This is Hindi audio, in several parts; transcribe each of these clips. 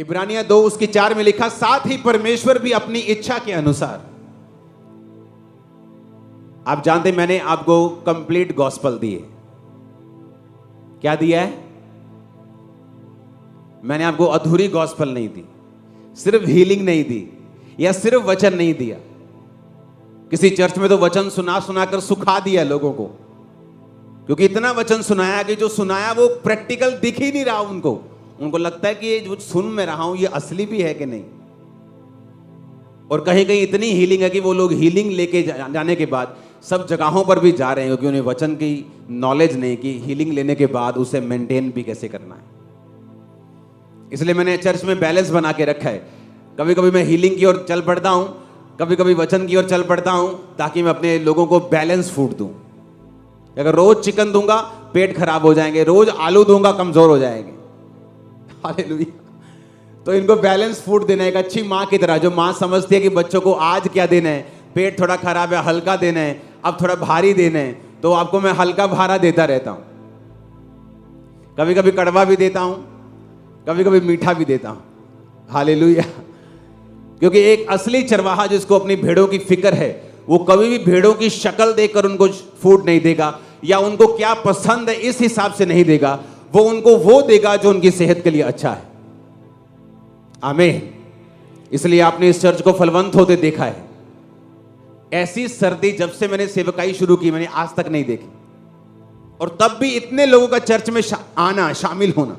इब्रानियां 2 उसकी 4 में लिखा, साथ ही परमेश्वर भी अपनी इच्छा के अनुसार। आप जानते मैंने आपको कंप्लीट गॉस्पल दी है। क्या दिया है? मैंने आपको अधूरी गॉस्पल नहीं दी, सिर्फ हीलिंग नहीं दी, या सिर्फ वचन नहीं दिया। किसी चर्च में तो वचन सुना सुनाकर सुखा दिया लोगों को, क्योंकि इतना वचन सुनाया कि जो सुनाया वो प्रैक्टिकल दिख ही नहीं रहा उनको लगता है कि ये जो सुन मैं रहा हूं ये असली भी है कि नहीं। और कहीं कहीं इतनी हीलिंग है कि वो लोग हीलिंग लेके जाने के बाद सब जगहों पर भी जा रहे हैं, क्योंकि उन्हें वचन की नॉलेज नहीं कि हीलिंग लेने के बाद उसे मेंटेन भी कैसे करना है। इसलिए मैंने चर्च में बैलेंस बना के रखा है। कभी कभी मैं हीलिंग की ओर चल पड़ता हूं, कभी कभी वचन की ओर चल पड़ता हूं, ताकि मैं अपने लोगों को बैलेंस फूड दूं। अगर रोज चिकन दूंगा पेट खराब हो जाएंगे, रोज आलू दूंगा कमजोर हो जाएंगे। हालेलुया। तो इनको बैलेंस फूड देना है, एक अच्छी माँ की तरह, जो माँ समझती है कि बच्चों को आज क्या देना है, पेट थोड़ा खराब है हल्का देना है, अब थोड़ा भारी देना है, तो आपको मैं हल्का भारा देता रहता हूं। कभी कभी कड़वा भी देता हूं, कभी कभी मीठा भी देता हूं। हालेलुया। क्योंकि एक असली चरवाहा जिसको अपनी भेड़ों की फिक्र है, वो कभी भी भेड़ों की शक्ल देखकर उनको फूड नहीं देगा, या उनको क्या पसंद है इस हिसाब से नहीं देगा। वो उनको वो देगा जो उनकी सेहत के लिए अच्छा है। आमीन। इसलिए आपने इस चर्च को फलवंत होते देखा है। ऐसी सर्दी जब से मैंने सेवकाई शुरू की मैंने आज तक नहीं देखी। और तब भी इतने लोगों का चर्च में आना, शामिल होना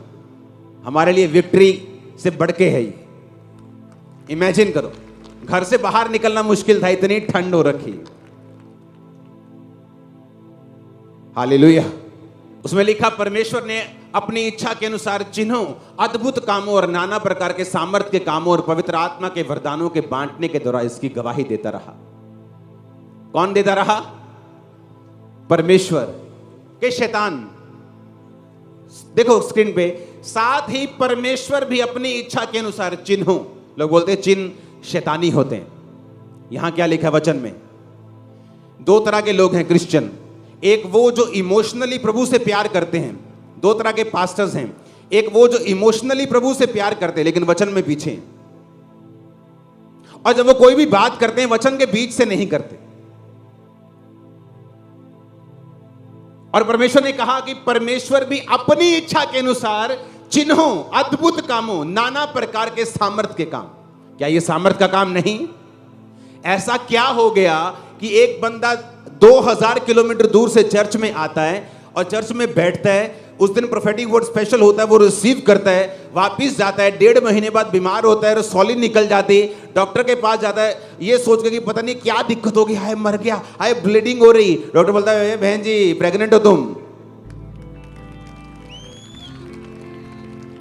हमारे लिए विक्ट्री से बढ़ के है। ये इमेजिन करो, घर से बाहर निकलना मुश्किल था, इतनी ठंड हो रखी। हालेलुया। उसमें लिखा, परमेश्वर ने अपनी इच्छा के अनुसार चिन्हों, अद्भुत कामों और नाना प्रकार के सामर्थ्य के कामों और पवित्र आत्मा के वरदानों के बांटने के द्वारा इसकी गवाही देता रहा। कौन देता रहा? परमेश्वर के शैतान। देखो स्क्रीन पे, साथ ही परमेश्वर भी अपनी इच्छा के अनुसार चिन्हों, लोग बोलते हैं चिन्ह शैतानी होते हैं। यहां क्या लिखा है वचन में? 2 तरह के लोग हैं क्रिश्चियन। एक वो जो इमोशनली प्रभु से प्यार करते हैं, 2 तरह के पास्टर्स हैं। एक वो जो इमोशनली प्रभु से प्यार करते हैं लेकिन वचन में पीछे हैं, और जब वो कोई भी बात करते हैं वचन के बीच से नहीं करते। और परमेश्वर ने कहा कि परमेश्वर भी अपनी इच्छा के अनुसार चिन्हों, अद्भुत कामों, नाना प्रकार के सामर्थ्य के काम। क्या ये सामर्थ्य का काम नहीं? ऐसा क्या हो गया कि एक बंदा 2000 किलोमीटर दूर से चर्च में आता है और चर्च में बैठता है, उस दिन प्रोफेटिक वर्ड स्पेशल होता है, वो रिसीव करता है, वापिस जाता है, 1.5 महीने बाद बीमार होता है, रसौली निकल जाती, डॉक्टर के पास जाता है ये सोच के कि पता नहीं क्या दिक्कत होगी, हाय मर गया, हाय ब्लीडिंग हो रही। डॉक्टर बोलता है बहन जी प्रेग्नेंट हो तुम,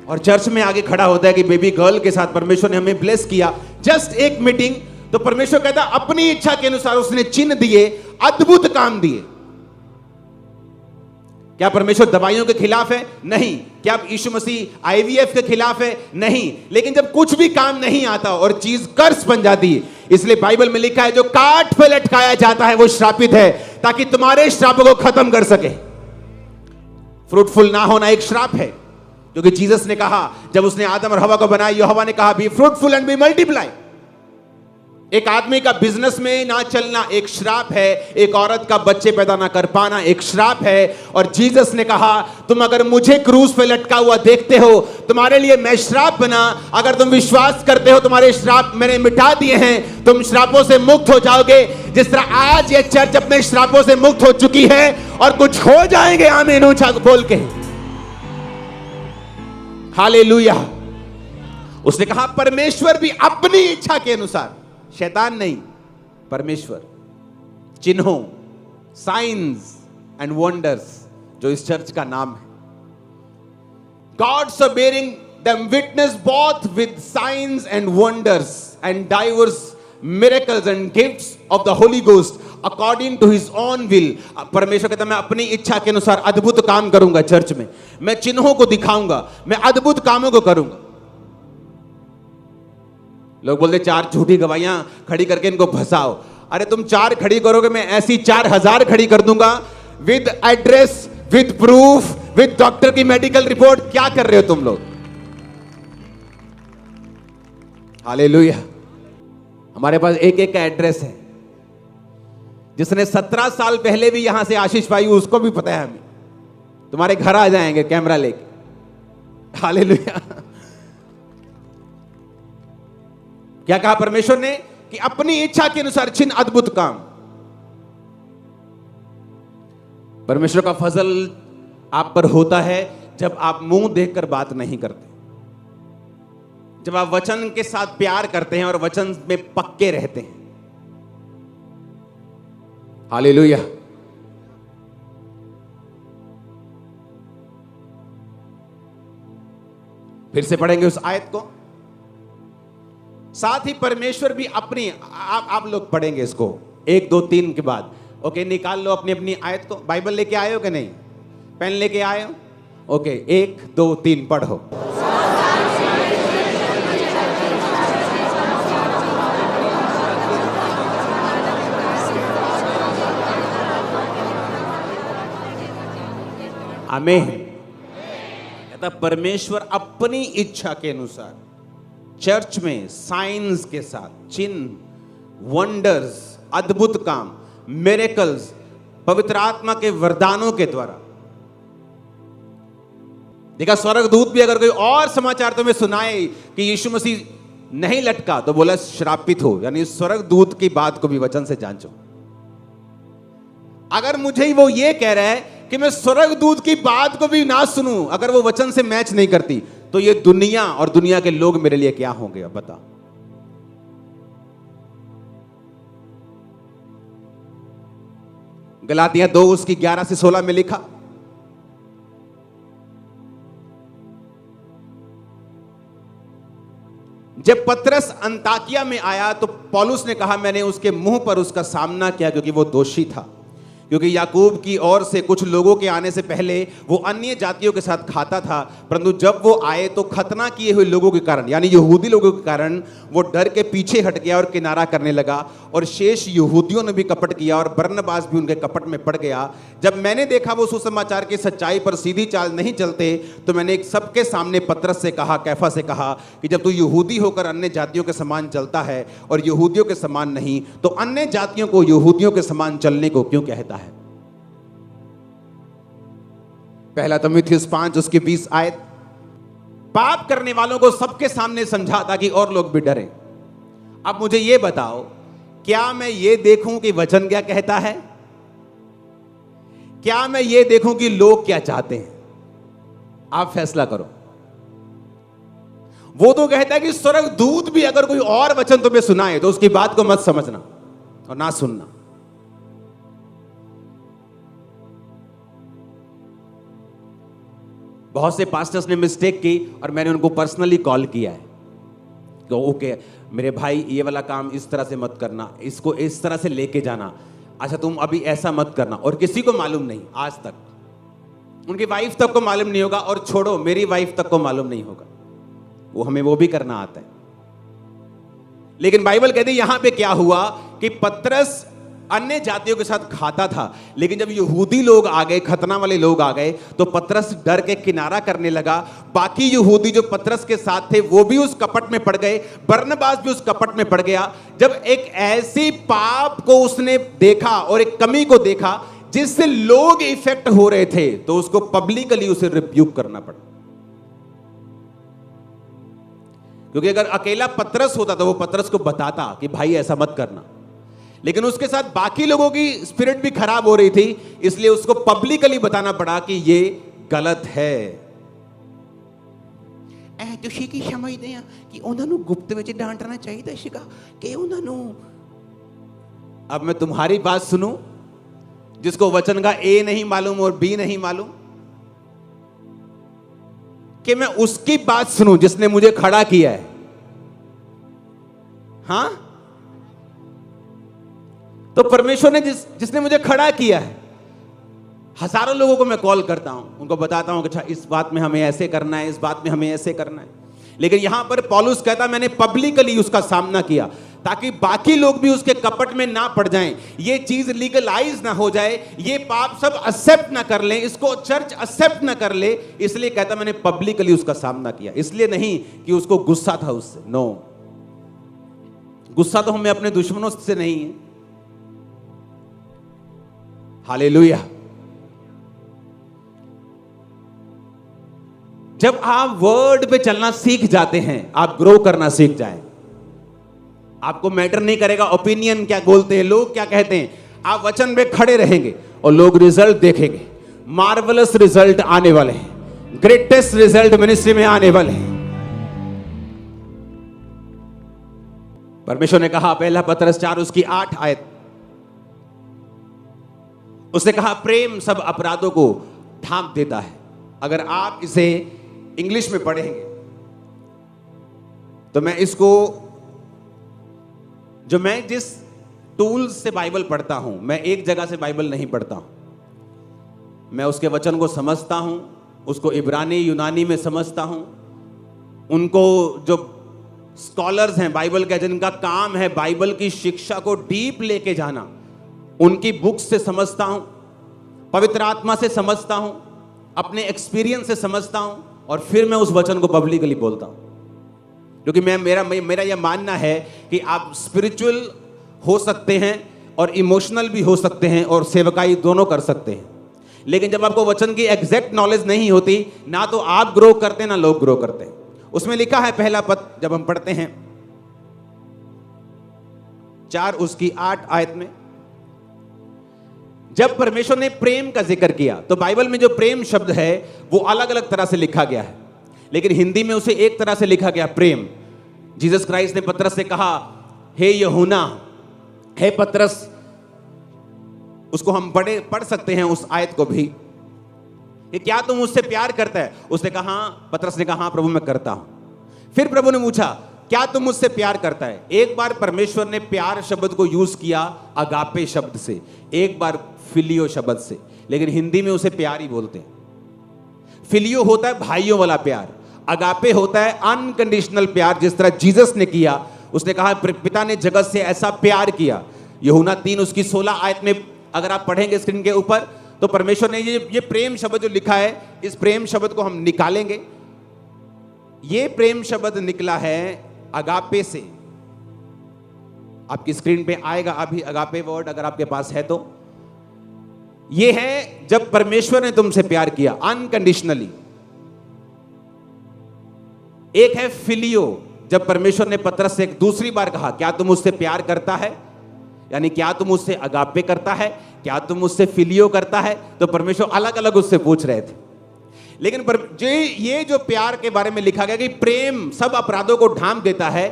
और चर्च में आगे खड़ा होता है कि बेबी गर्ल के साथ परमेश्वर ने हमें ब्लेस किया। जस्ट एक मीटिंग, तो परमेश्वर कहता है अपनी इच्छा के अनुसार उसने चिन्ह दिए, अद्भुत काम दिए। क्या परमेश्वर दवाइयों के खिलाफ है? नहीं। क्या यीशु मसीह आईवीएफ के खिलाफ है? नहीं। लेकिन जब कुछ भी काम नहीं आता और चीज कर्स बन जाती है, इसलिए बाइबल में लिखा है जो काठ पे लटकाया जाता है वो श्रापित है, ताकि तुम्हारे श्रापों को खत्म कर सके। फ्रूटफुल ना होना एक श्राप है, क्योंकि जीसस ने कहा जब उसने आदम और हवा को बनाया, यहोवा ने कहा be fruitful and be multiply. एक आदमी का बिजनेस में ना चलना एक श्राप है, एक औरत का बच्चे पैदा ना कर पाना एक श्राप है। और जीसस ने कहा तुम अगर मुझे क्रूस पे लटका हुआ देखते हो, तुम्हारे लिए मैं श्राप बना, अगर तुम विश्वास करते हो तुम्हारे श्राप मैंने मिटा दिए हैं, तुम श्रापों से मुक्त हो जाओगे। जिस तरह आज ये चर्च अपने श्रापों से मुक्त हो चुकी है और कुछ हो जाएंगे। आमीन ऊंचा बोल के हालेलुया। उसने कहा परमेश्वर भी अपनी इच्छा के अनुसार, शैतान नहीं, परमेश्वर, चिन्हों, साइंस एंड वंडर्स, जो इस चर्च का नाम है, gods are bearing them witness both with science and wonders and divers miracles and gifts of the Holy Ghost according to his own will. परमेश्वर कहता मैं अपनी इच्छा के अनुसार अद्भुत काम करूंगा चर्च में, मैं चिन्हों को दिखाऊंगा, मैं अद्भुत कामों को करूंगा। लोग बोलते 4 झूठी गवाहियां खड़ी करके इनको फंसाओ। अरे तुम 4 खड़ी करोगे, मैं ऐसी 4000 खड़ी कर दूंगा with address, with proof, with doctor की मेडिकल रिपोर्ट। क्या कर रहे हो तुम लोग? हालेलुया। हमारे पास एक एक का एड्रेस है। जिसने 17 साल पहले भी यहां से आशीष पाई उसको भी पता है। हमें तुम्हारे घर आ जाएंगे कैमरा लेके। हालेलुया। क्या कहा परमेश्वर ने कि अपनी इच्छा के अनुसार चिन्ह अद्भुत काम। परमेश्वर का फजल आप पर होता है जब आप मुंह देखकर बात नहीं करते, जब आप वचन के साथ प्यार करते हैं और वचन में पक्के रहते हैं। हालेलुया। फिर से पढ़ेंगे उस आयत को। साथ ही परमेश्वर भी अपनी आप लोग पढ़ेंगे इसको 1 2 3 के बाद। ओके, निकाल लो अपनी अपनी आयत को। बाइबल लेके आए हो कि नहीं? पेन लेके आए हो? ओके, 1 2 3 पढ़ो। आमीन। कहता परमेश्वर अपनी इच्छा के अनुसार चर्च में साइंस के साथ चिन्ह, वंडर्स, अद्भुत काम, मिरेकल्स, पवित्र आत्मा के वरदानों के द्वारा। देखा, स्वर्गदूत भी अगर कोई और समाचार तुम्हें सुनाए कि यीशु मसीह नहीं लटका तो बोला श्रापित हो। यानी स्वर्गदूत की बात को भी वचन से जांचो। अगर मुझे ही वो ये कह रहा है कि मैं स्वर्गदूत की बात को भी ना सुनूं, अगर वो वचन से मैच नहीं करती, तो ये दुनिया और दुनिया के लोग मेरे लिए क्या होंगे? अब बता। गलातियां 2 उसकी 11 से 16 में लिखा, जब पतरस अंताकिया में आया तो पौलुस ने कहा, मैंने उसके मुंह पर उसका सामना किया क्योंकि वो दोषी था। क्योंकि याकूब की ओर से कुछ लोगों के आने से पहले वो अन्य जातियों के साथ खाता था, परंतु जब वो आए तो खतना किए हुए लोगों के कारण, यानी यहूदी लोगों के कारण, वो डर के पीछे हट गया और किनारा करने लगा। और शेष यहूदियों ने भी कपट किया और बरनबास भी उनके कपट में पड़ गया। जब मैंने देखा वो सुसमाचार की सच्चाई पर सीधी चाल नहीं चलते, तो मैंने एक सबके सामने पतरस से कहा, कैफा से कहा कि जब तू यहूदी होकर अन्य जातियों के समान चलता है और यहूदियों के समान नहीं, तो अन्य जातियों को यहूदियों के समान चलने को क्यों कहता है? पहला तीमुथियुस 5 उसकी 20 आयत। पाप करने वालों को सबके सामने समझा ताकि और लोग भी डरें। अब मुझे यह बताओ, क्या मैं ये देखूं कि वचन क्या कहता है? क्या मैं ये देखूं कि लोग क्या चाहते हैं? आप फैसला करो। वो तो कहता है कि स्वर्गदूत भी अगर कोई और वचन तुम्हें सुनाए तो उसकी बात को मत समझना और ना सुनना। बहुत से पास्टर्स ने मिस्टेक की और मैंने उनको पर्सनली कॉल किया है कि ओके मेरे भाई, ये वाला काम इस तरह से मत करना, इसको इस तरह से लेके जाना, अच्छा तुम अभी ऐसा मत करना। और किसी को मालूम नहीं, आज तक उनकी वाइफ तक को मालूम नहीं होगा, और छोड़ो मेरी वाइफ तक को मालूम नहीं होगा, वो हमें वो भी करना आता है। लेकिन बाइबल कहती है यहां पे क्या हुआ कि पतरस अन्य जातियों के साथ खाता था, लेकिन जब यहूदी लोग आ गए, खतना वाले लोग आ गए, तो पतरस डर के किनारा करने लगा। बाकी यहूदी जो पतरस के साथ थे वो भी उस कपट में पड़ गए, बरनबास भी उस कपट में पड़ गया। जब एक ऐसी पाप को उसने देखा और एक कमी को देखा जिससे लोग इफेक्ट हो रहे थे, तो उसको पब्लिकली उसे रिब्यूक करना पड़ा। क्योंकि अगर अकेला पतरस होता तो वो पतरस को बताता कि भाई ऐसा मत करना, लेकिन उसके साथ बाकी लोगों की स्पिरिट भी खराब हो रही थी, इसलिए उसको पब्लिकली बताना पड़ा कि ये गलत है। ਤੁਸੀਂ ਕੀ ਸਮਝਦੇ ਆ ਕਿ ਉਹਨਾਂ ਨੂੰ ਗੁਪਤ ਵਿੱਚ ਡਾਂਟਣਾ ਚਾਹੀਦਾ ਸੀਗਾ ਕਿ ਉਹਨਾਂ ਨੂੰ? अब मैं तुम्हारी बात सुनूं, जिसको वचन का ए नहीं मालूम और बी नहीं मालूम, कि मैं उसकी बात सुनूं जिसने मुझे खड़ा किया है? हां, तो परमेश्वर ने जिसने मुझे खड़ा किया है, हजारों लोगों को मैं कॉल करता हूं, उनको बताता हूं कि अच्छा इस बात में हमें ऐसे करना है, इस बात में हमें ऐसे करना है। लेकिन यहां पर पौलुस कहता मैंने पब्लिकली उसका सामना किया ताकि बाकी लोग भी उसके कपट में ना पड़ जाएं, ये चीज लीगलाइज ना हो जाए, ये पाप सब एक्सेप्ट ना कर लें, इसको चर्च एक्सेप्ट ना कर ले। इसलिए कहता मैंने पब्लिकली उसका सामना किया, इसलिए नहीं कि उसको गुस्सा था उससे, नो, गुस्सा तो हमें अपने दुश्मनों से नहीं है। हालेलुया। जब आप वर्ड पे चलना सीख जाते हैं, आप ग्रो करना सीख जाएं, आपको मैटर नहीं करेगा ओपिनियन क्या बोलते हैं लोग, क्या कहते हैं। आप वचन पे खड़े रहेंगे और लोग रिजल्ट देखेंगे। मार्वलस रिजल्ट आने वाले हैं, ग्रेटेस्ट रिजल्ट मिनिस्ट्री में आने वाले हैं। परमेश्वर ने कहा, पहला पतरस 4 उसकी 8 आयत, उसने कहा प्रेम सब अपराधों को ढांप देता है। अगर आप इसे इंग्लिश में पढ़ेंगे तो मैं इसको, जो मैं जिस टूल्स से बाइबल पढ़ता हूं, मैं एक जगह से बाइबल नहीं पढ़ता हूं। मैं उसके वचन को समझता हूं, उसको इब्रानी यूनानी में समझता हूं। उनको जो स्कॉलर्स हैं बाइबल के, जिनका काम है बाइबल की शिक्षा को डीप लेके जाना, उनकी बुक्स से समझता हूं, पवित्र आत्मा से समझता हूं, अपने एक्सपीरियंस से समझता हूं, और फिर मैं उस वचन को पब्लिकली बोलता हूं। क्योंकि मेरा यह मानना है कि आप स्पिरिचुअल हो सकते हैं और इमोशनल भी हो सकते हैं और सेवकाई दोनों कर सकते हैं। लेकिन जब आपको वचन की एग्जैक्ट नॉलेज नहीं होती, ना तो आप ग्रो करते ना लोग ग्रो करते। उसमें लिखा है पहला पद, जब हम पढ़ते हैं 4 उसकी 8 आयत में, जब परमेश्वर ने प्रेम का जिक्र किया, तो बाइबल में जो प्रेम शब्द है वो अलग अलग तरह से लिखा गया है, लेकिन हिंदी में उसे एक तरह से लिखा गया, प्रेम। जीसस क्राइस्ट ने पतरस से कहा, हे यूहन्ना, हे पतरस, उसको हम पढ़ सकते हैं उस आयत को भी, कि क्या तुम मुझसे प्यार करता है? उसने कहा, पतरस ने कहा, हाँ प्रभु मैं करता हूं। फिर प्रभु ने पूछा, क्या तुम मुझसे प्यार करता है? एक बार परमेश्वर ने प्यार शब्द को यूज किया अगापे शब्द से, एक बार फिलियो शब्द से, लेकिन हिंदी में उसे प्यार ही बोलते हैं। फिलियो होता है भाइयों वाला प्यार, अगापे होता है अनकंडीशनल प्यार, जिस तरह जीसस ने किया। उसने कहा पिता ने जगत से ऐसा प्यार किया। यूहन्ना 3 उसकी 16 आयत में अगर आप पढ़ेंगे स्क्रीन के ऊपर, तो परमेश्वर ने ये प्रेम शब्द जो लिखा है, इस प्रेम शब्द को हम निकालेंगे। ये प्रेम शब्द निकला है अगापे से। आपकी स्क्रीन पे आएगा अभी अगापे वर्ड, अगर आपके पास है तो। ये है जब परमेश्वर ने तुमसे प्यार किया अनकंडीशनली। एक है फिलियो, जब परमेश्वर ने पतरस से दूसरी बार कहा, क्या तुम मुझसे प्यार करता है, यानी क्या तुम मुझसे अगापे करता है, क्या तुम मुझसे फिलियो करता है। तो परमेश्वर अलग अलग उससे पूछ रहे थे। लेकिन ये जो प्यार के बारे में लिखा गया कि प्रेम सब अपराधों को ढांप देता है,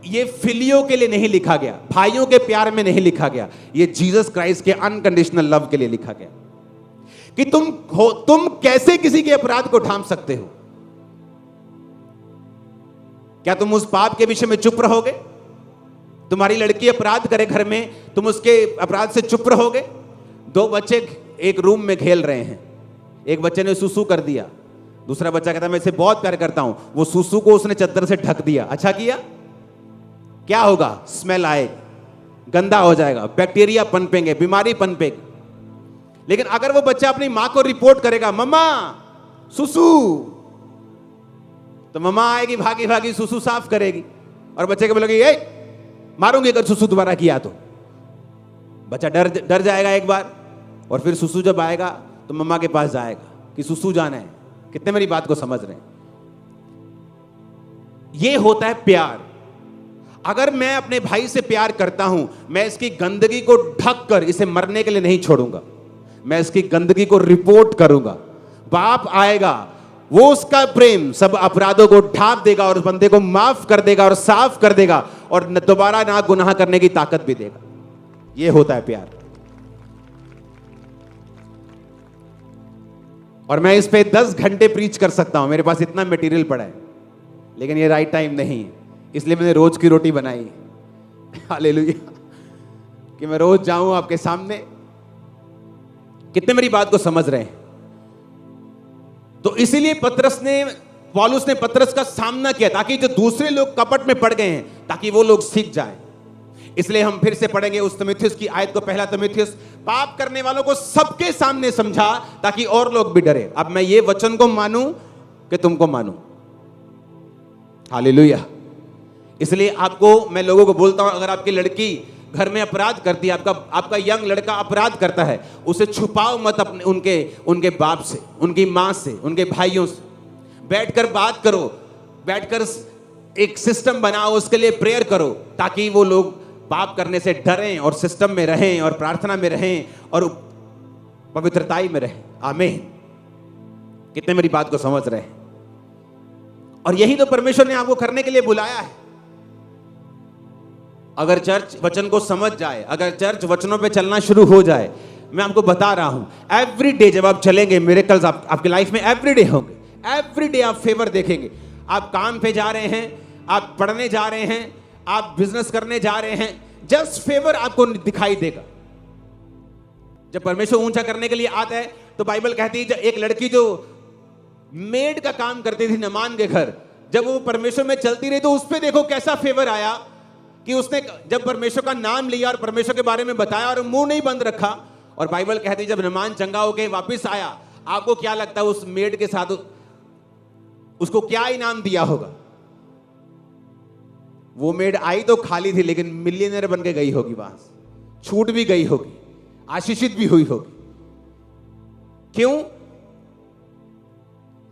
ये फिलियो के लिए नहीं लिखा गया, भाइयों के प्यार में नहीं लिखा गया, ये जीसस क्राइस्ट के अनकंडीशनल लव के लिए लिखा गया। कि तुम कैसे किसी के अपराध को ढांप सकते हो? क्या तुम उस पाप के विषय में चुप रहोगे? तुम्हारी लड़की अपराध करे घर में, तुम उसके अपराध से चुप रहोगे? 2 बच्चे एक रूम में खेल रहे हैं, एक बच्चे ने सुसु कर दिया, दूसरा बच्चा कहता है मैं इसे बहुत प्यार करता हूं, वो सुसु को उसने चादर से ढक दिया। अच्छा किया? क्या होगा? स्मेल आए, गंदा हो जाएगा, बैक्टीरिया पनपेंगे, बीमारी पनपेगी। लेकिन अगर वो बच्चा अपनी मां को रिपोर्ट करेगा, मम्मा सुसु, तो मम्मा आएगी भागी भागी सुसु साफ करेगी, और बच्चे को बोलेगी ए मारूंगी अगर सुसु दोबारा किया तो। बच्चा डर जाएगा एक बार, और फिर सुसु जब आएगा तो मम्मा के पास जाएगा कि सुसु जाना है। कितने मेरी बात को समझ रहे हैं? ये होता है प्यार। अगर मैं अपने भाई से प्यार करता हूं, मैं इसकी गंदगी को ढक कर इसे मरने के लिए नहीं छोड़ूंगा, मैं इसकी गंदगी को रिपोर्ट करूंगा। बाप आएगा, वो उसका प्रेम सब अपराधों को ढांप देगा और उस बंदे को माफ कर देगा और साफ कर देगा, और दोबारा ना गुनाह करने की ताकत भी देगा। ये होता है प्यार। और मैं इस पे 10 घंटे प्रीच कर सकता हूं, मेरे पास इतना मटेरियल पड़ा है, लेकिन ये राइट टाइम नहीं है, इसलिए मैंने रोज की रोटी बनाई। हालेलुया, कि मैं रोज जाऊं आपके सामने। कितने मेरी बात को समझ रहे हैं? तो इसीलिए पौलुस ने पतरस का सामना किया, ताकि जो दूसरे लोग कपट में पड़ गए हैं, ताकि वो लोग सीख जाएं। इसलिए हम फिर से पढ़ेंगे उस तीमुथियुस की आयत को, पहला तीमुथियुस, पाप करने वालों को सबके सामने समझा ताकि और लोग भी डरे। अब मैं ये वचन को मानूं कि तुमको मानूं? हालेलुया। इसलिए आपको, मैं लोगों को बोलता हूं, अगर आपकी लड़की घर में अपराध करती है, आपका यंग लड़का अपराध करता है, उसे छुपाओ मत अपने उनके बाप से, उनकी माँ से, उनके भाइयों से। बैठकर बात करो, बैठकर एक सिस्टम बनाओ, उसके लिए प्रेयर करो, ताकि वो लोग पाप करने से डरें और सिस्टम में रहें और प्रार्थना में रहें और पवित्रताई में रहें। आमीन। कितने मेरी बात को समझ रहे हैं? और यही तो परमेश्वर ने आपको करने के लिए बुलाया है। अगर चर्च वचन को समझ जाए, अगर चर्च वचनों पे चलना शुरू हो जाए, मैं आपको बता रहा हूं, एवरी डे जब आप चलेंगे, मिरेकल्स आपकी लाइफ में एवरी डे होंगे। एवरी डे आप फेवर देखेंगे। आप काम पे जा रहे हैं, आप पढ़ने जा रहे हैं, आप बिजनेस करने जा रहे हैं, जस्ट फेवर आपको दिखाई देगा। जब परमेश्वर ऊंचा करने के लिए आता है तो बाइबल कहती है, जब एक लड़की जो मेड का काम करती थी नमान के घर, जब वो परमेश्वर में चलती रही तो उस पर देखो कैसा फेवर आया कि उसने जब परमेश्वर का नाम लिया और परमेश्वर के बारे में बताया और मुंह नहीं बंद रखा। और बाइबल कहती है जब नमान चंगा होके वापस आया, आपको क्या लगता है उस मेड के साथ उसको क्या इनाम दिया होगा? वो मेड आई तो खाली थी, लेकिन मिलियनर बन के गई होगी, वहां छूट भी गई होगी, आशीषित भी हुई होगी। क्यों?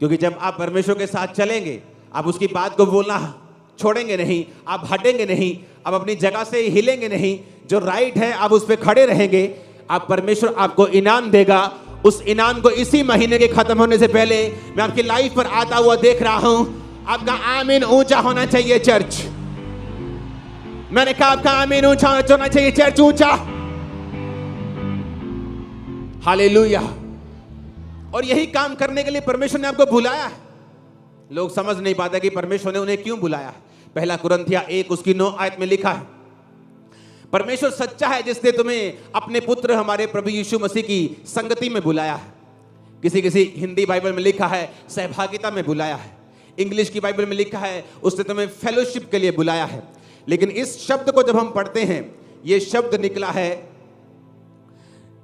क्योंकि जब आप परमेश्वर के साथ चलेंगे, आप उसकी बात को बोलना छोड़ेंगे नहीं, आप हटेंगे नहीं, आप अपनी जगह से हिलेंगे नहीं, जो राइट है आप उस पर खड़े रहेंगे, आप परमेश्वर आपको इनाम देगा। उस इनाम को इसी महीने के खत्म होने से पहले मैं आपकी लाइफ पर आता हुआ देख रहा हूं। आपका आमीन ऊंचा होना चाहिए चर्च। मैंने कहा आपका आमीन ऊंचा होना चाहिए चर्च, ऊंचा। हालेलुया। और यही काम करने के लिए परमेश्वर ने आपको बुलाया है। लोग समझ नहीं पाते कि परमेश्वर ने उन्हें क्यों बुलाया है। पहला कुरिन्थियों 1 उसकी 9 आयत में लिखा है, परमेश्वर सच्चा है जिसने तुम्हें अपने पुत्र हमारे प्रभु यीशु मसीह की संगति में बुलाया है। किसी हिंदी बाइबल में लिखा है सहभागिता में बुलाया है। इंग्लिश की बाइबल में लिखा है उसने तुम्हें फेलोशिप के लिए बुलाया है। लेकिन इस शब्द को जब हम पढ़ते हैं, यह शब्द निकला है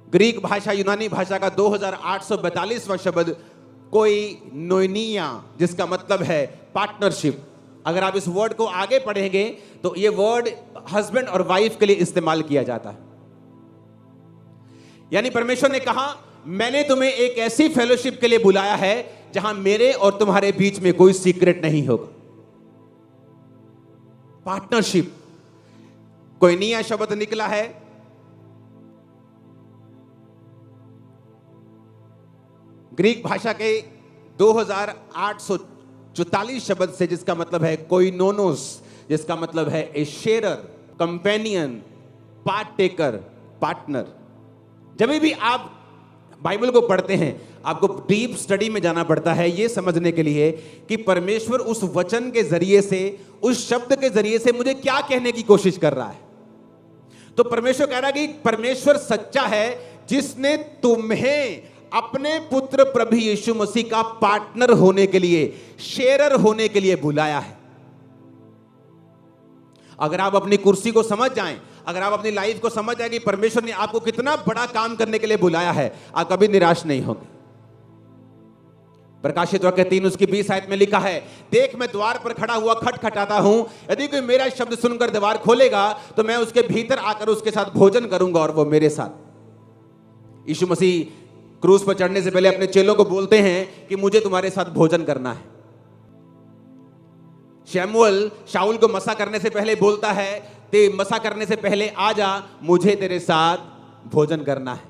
ग्रीक भाषा, यूनानी भाषा का 2842वां शब्द कोइनोनिया, जिसका मतलब है पार्टनरशिप। अगर आप इस वर्ड को आगे पढ़ेंगे तो यह वर्ड हस्बैंड और वाइफ के लिए इस्तेमाल किया जाता है। यानी परमेश्वर ने कहा मैंने तुम्हें एक ऐसी फेलोशिप के लिए बुलाया है जहां मेरे और तुम्हारे बीच में कोई सीक्रेट नहीं होगा। पार्टनरशिप, कोइनिया शब्द निकला है ग्रीक भाषा के 2844 शब्द से, जिसका मतलब है कोइनोनोस, जिसका मतलब है ए शेयरर, कंपेनियन, पार्ट टेकर, पार्टनर। जब भी आप बाइबल को पढ़ते हैं आपको डीप स्टडी में जाना पड़ता है यह समझने के लिए कि परमेश्वर उस वचन के जरिए से, उस शब्द के जरिए से मुझे क्या कहने की कोशिश कर रहा है। तो परमेश्वर कह रहा है कि परमेश्वर सच्चा है जिसने तुम्हें अपने पुत्र प्रभु यीशु मसीह का पार्टनर होने के लिए, शेयरर होने के लिए बुलाया है। अगर आप अपनी कुर्सी को समझ जाएं, अगर आप अपनी लाइफ को समझ जाएं कि परमेश्वर ने आपको कितना बड़ा काम करने के लिए बुलाया है, आप कभी निराश नहीं होंगे। प्रकाशित वाक्य 3 उसकी 20 आयत में लिखा है, देख मैं द्वार पर खड़ा हुआ खटखटाता हूं, यदि कोई मेरा शब्द सुनकर द्वार खोलेगा तो मैं उसके भीतर आकर उसके साथ भोजन करूंगा और वो मेरे साथ। यीशु मसीह क्रूस पर चढ़ने से पहले अपने चेलों को बोलते हैं कि मुझे तुम्हारे साथ भोजन करना है। शमूएल शाऊल को मसा करने से पहले बोलता है, ते मसा करने से पहले आजा, मुझे तेरे साथ भोजन करना है।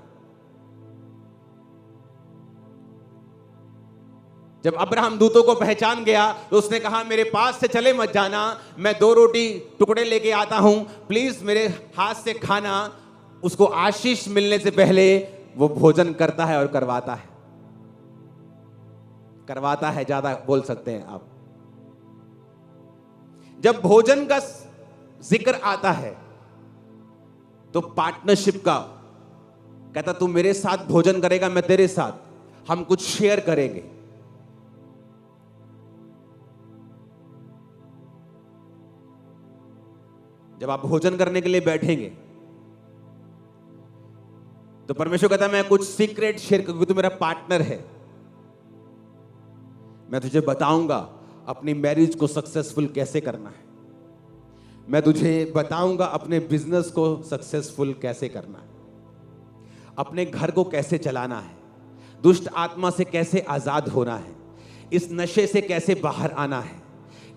जब अब्राहम दूतों को पहचान गया तो उसने कहा मेरे पास से चले मत जाना, मैं 2 रोटी टुकड़े लेके आता हूं, प्लीज मेरे हाथ से खाना। उसको आशीष मिलने से पहले वो भोजन करता है और करवाता है ज्यादा बोल सकते हैं आप। जब भोजन का जिक्र आता है तो पार्टनरशिप का, कहता तू मेरे साथ भोजन करेगा, मैं तेरे साथ, हम कुछ शेयर करेंगे। जब आप भोजन करने के लिए बैठेंगे तो परमेश्वर कहता है मैं कुछ सीक्रेट शेयर करूंगा, तू मेरा पार्टनर है, मैं तुझे बताऊंगा अपनी मैरिज को सक्सेसफुल कैसे करना है। मैं तुझे बताऊंगा अपने बिजनेस को सक्सेसफुल कैसे करना है, अपने घर को कैसे चलाना है, दुष्ट आत्मा से कैसे आजाद होना है, इस नशे से कैसे बाहर आना है,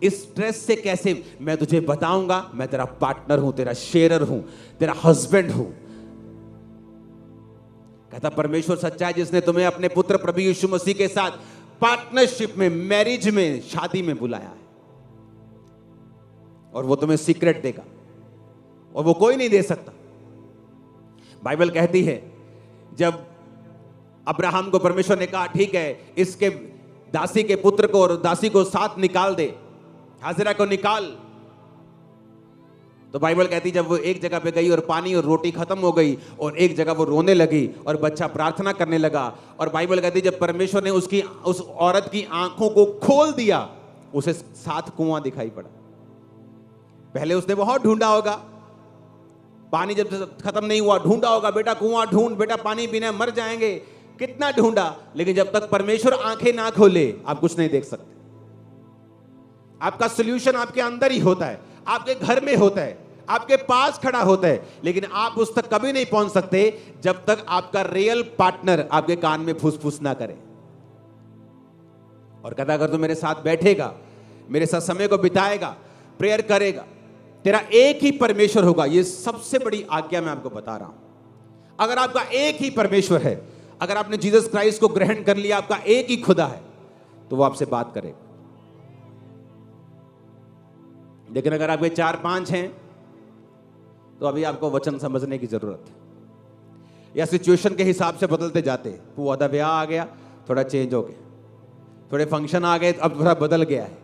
इस स्ट्रेस से कैसे। मैं तुझे बताऊंगा। मैं तेरा पार्टनर हूं, तेरा शेयरर हूं, तेरा हस्बैंड हूं। कहता परमेश्वर सच्चा है जिसने तुम्हें अपने पुत्र प्रभु यीशु मसीह के साथ पार्टनरशिप में, मैरिज में, शादी में बुलाया है, और वो तुम्हें सीक्रेट देगा और वो कोई नहीं दे सकता। बाइबल कहती है जब अब्राहम को परमेश्वर ने कहा ठीक है इसके दासी के पुत्र को और दासी को साथ निकाल दे, हाजिरा को निकाल, तो बाइबल कहती जब वो एक जगह पे गई और पानी और रोटी खत्म हो गई और एक जगह वो रोने लगी और बच्चा प्रार्थना करने लगा, और बाइबल कहती जब परमेश्वर ने उस औरत की आंखों को खोल दिया, उसे 7 कुआं दिखाई पड़ा। पहले उसने बहुत ढूंढा होगा, पानी जब खत्म नहीं हुआ ढूंढा होगा, बेटा कुआं ढूंढ, बेटा पानी पीने मर जाएंगे, कितना ढूंढा, लेकिन जब तक परमेश्वर आंखें ना खोले आप कुछ नहीं देख सकते। आपका सॉल्यूशन आपके अंदर ही होता है, आपके घर में होता है, आपके पास खड़ा होता है, लेकिन आप उस तक कभी नहीं पहुंच सकते जब तक आपका रियल पार्टनर आपके कान में फुसफुस ना करे। और कहता अगर तू मेरे साथ बैठेगा, मेरे साथ समय को बिताएगा, प्रेयर करेगा, तेरा एक ही परमेश्वर होगा। ये सबसे बड़ी आज्ञा मैं आपको बता रहा हूं। अगर आपका एक ही परमेश्वर है, अगर आपने जीसस क्राइस्ट को ग्रहण कर लिया, आपका एक ही खुदा है, तो वो आपसे बात करेगा। लेकिन अगर आपके 4-5 हैं तो अभी आपको वचन समझने की जरूरत है, या सिचुएशन के हिसाब से बदलते जाते। पुआ दा ब्याह आ गया, थोड़ा चेंज हो गया, थोड़े फंक्शन आ गए, अब थोड़ा बदल गया है,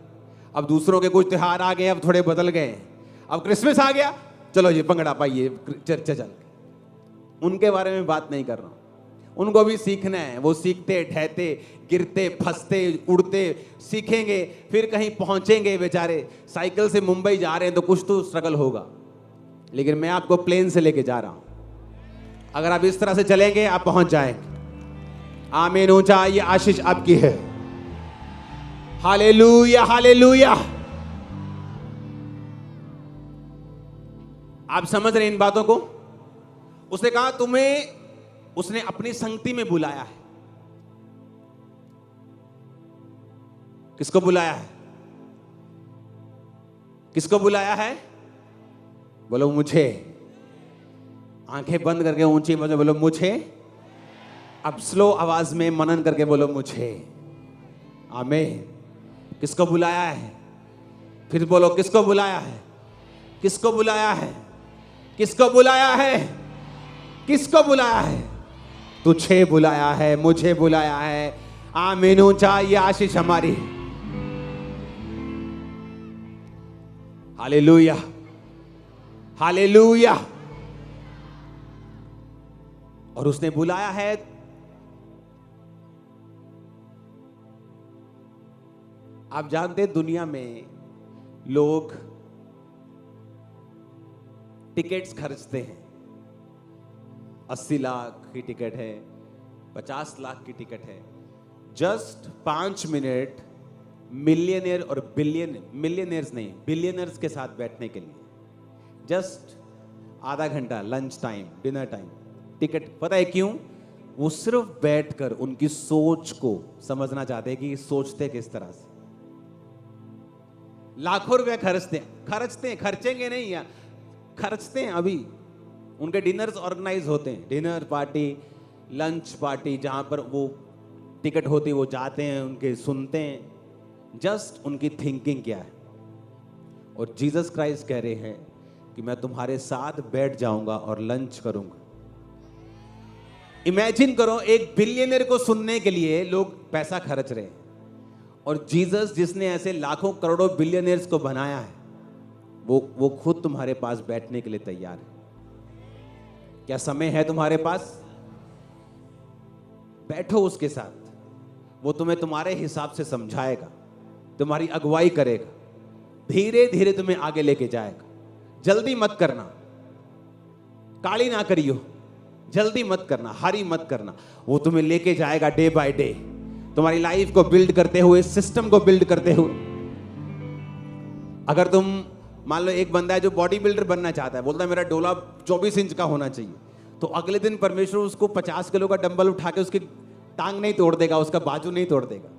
अब दूसरों के कुछ त्योहार आ गए, अब थोड़े बदल गए हैं, अब क्रिसमस आ गया, चलो ये भंगड़ा पाइए चर्चा चल। उनके बारे में बात नहीं कर रहा हूं, उनको भी सीखना है। वो सीखते ठहते गिरते फंसते उड़ते सीखेंगे, फिर कहीं पहुंचेंगे। बेचारे साइकिल से मुंबई जा रहे हैं तो कुछ तो स्ट्रगल होगा, लेकिन मैं आपको प्लेन से लेके जा रहा हूं। अगर आप इस तरह से चलेंगे आप पहुंच जाएंगे। आमीन। ऊंचा ये आशीष आपकी है। Hallelujah hallelujah. आप समझ रहे इन बातों को? उसने कहा तुम्हें उसने अपनी संगति में बुलाया है। किसको बुलाया है? किसको बुलाया है? बोलो मुझे। आंखें बंद करके ऊंची आवाज में बोलो मुझे। अब स्लो आवाज में मनन करके बोलो मुझे। आमीन। किसको बुलाया है? फिर बोलो किसको बुलाया है? किसको बुलाया है? किसको बुलाया है? किसको बुलाया है? तुझे बुलाया है, मुझे बुलाया है। आमीन। ऊंचा ये आशीष हमारी। Hallelujah hallelujah. और उसने बुलाया है। आप जानते हैं दुनिया में लोग टिकट्स खर्चते हैं। 80 लाख की टिकट है, 50 लाख की टिकट है, जस्ट 5 मिनट मिलियनियर और मिलियनियर्स नहीं, बिलियनर्स के साथ बैठने के लिए। जस्ट आधा घंटा, lunch time, dinner time, ticket. पता है क्यों? वो सिर्फ बैठकर उनकी सोच को समझना चाहते हैं कि सोचते किस तरह से। लाखों रुपए खर्चते हैं, खर्चेंगे नहीं यार, खर्चते हैं। अभी उनके डिनर्स ऑर्गेनाइज होते हैं, डिनर पार्टी, लंच पार्टी, जहां पर वो टिकट होती है वो जाते हैं, उनके सुनते हैं। जस्ट उनकी थिंकिंग क्या है। और जीसस क्राइस्ट कह रहे हैं कि मैं तुम्हारे साथ बैठ जाऊंगा और लंच करूंगा। इमेजिन करो, एक बिलियनर को सुनने के लिए लोग पैसा खर्च रहे हैं, और जीसस जिसने ऐसे लाखों करोड़ों बिलियनर्स को बनाया है, वो खुद तुम्हारे पास बैठने के लिए तैयार है। क्या समय है तुम्हारे पास? बैठो उसके साथ, वो तुम्हें तुम्हारे हिसाब से समझाएगा, तुम्हारी अगुवाई करेगा, धीरे धीरे तुम्हें आगे लेके जाएगा। जल्दी मत करना, काली ना करियो, जल्दी मत करना, हरी मत करना। वो तुम्हें लेके जाएगा डे बाय डे, तुम्हारी लाइफ को बिल्ड करते हुए, सिस्टम को बिल्ड करते हुए। अगर तुम मान लो एक बंदा है जो बॉडी बिल्डर बनना चाहता है, बोलता है मेरा डोला 24 इंच का होना चाहिए, तो अगले दिन परमेश्वर उसको 50 किलो का डंबल उठा के उसकी टांग नहीं तोड़ देगा, उसका बाजू नहीं तोड़ देगा।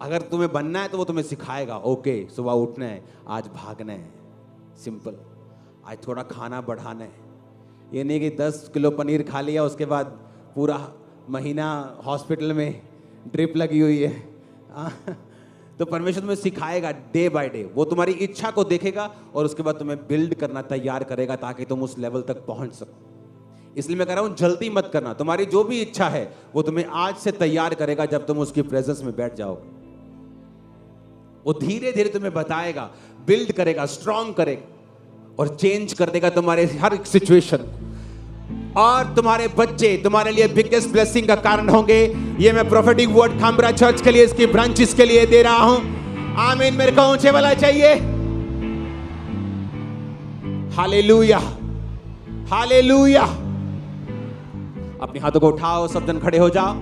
अगर तुम्हें बनना है तो वो तुम्हें सिखाएगा, ओके सुबह उठना है, आज भागना है, सिंपल, आज थोड़ा खाना बढ़ाना है। ये नहीं कि 10 किलो पनीर खा लिया उसके बाद पूरा महीना हॉस्पिटल में ड्रिप लगी हुई है। तो परमेश्वर तुम्हें सिखाएगा डे बाय डे, वो तुम्हारी इच्छा को देखेगा और उसके बाद तुम्हें बिल्ड करना तैयार करेगा ताकि तुम उस लेवल तक पहुंच सको। इसलिए मैं कह रहा हूं जल्दी मत करना, तुम्हारी जो भी इच्छा है वो तुम्हें आज से तैयार करेगा जब तुम उसकी प्रेजेंस में बैठ जाओगे। वो धीरे धीरे तुम्हें बताएगा, बिल्ड करेगा, स्ट्रॉन्ग करेगा और चेंज कर देगा तुम्हारे हर एक सिचुएशन। और तुम्हारे बच्चे तुम्हारे लिए बिगेस्ट ब्लेसिंग का कारण होंगे। ये मैं प्रोफेटिक वर्ड खामरा चर्च के लिए, इसकी ब्रांचेस के लिए दे रहा हूं। आमीन। मेरे को ऊंचे वाला चाहिए। Hallelujah, hallelujah. अपने हाथों को उठाओ, सब जन खड़े हो जाओ।